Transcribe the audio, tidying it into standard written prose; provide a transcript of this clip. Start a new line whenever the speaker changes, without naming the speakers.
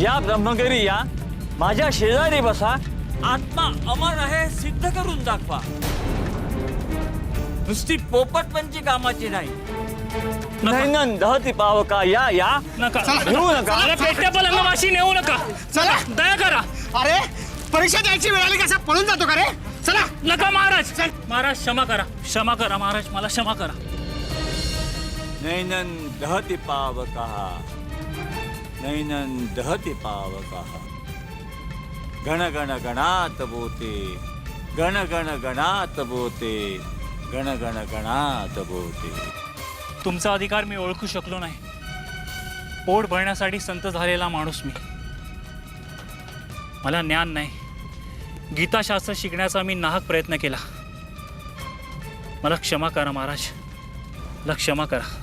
या ब्रह्मगिरी या, माझ्या शेजारी बसा, आत्मा अमर आहे सिद्ध करून दाखवा. नुसती पोपटपंची कामाची नाही. नैनन दहती पावका या या,
नका
घेऊ नका.
मला पेट्या पलंगावाशी नेऊ नका.
चला.
दया करा.
अरे परीक्षा द्यायची वेळ आली कसा पळून जातो का रे? चला.
नका महाराज. महाराज क्षमा करा, क्षमा करा महाराज, मला क्षमा करा.
नैनन दहती पावका, नैनन दहती पावका. गण गण गणात बोते, गण गण गणात बोते, गण गण गणात बोते.
तुमचा अधिकार मी ओळखू शकलो नाही. पोट भरण्यासाठी संत झालेला माणूस मी. मला ज्ञान नाही. गीताशास्त्र शिकण्याचा मी नाहक प्रयत्न केला. मला क्षमा करा महाराज, मला क्षमा करा.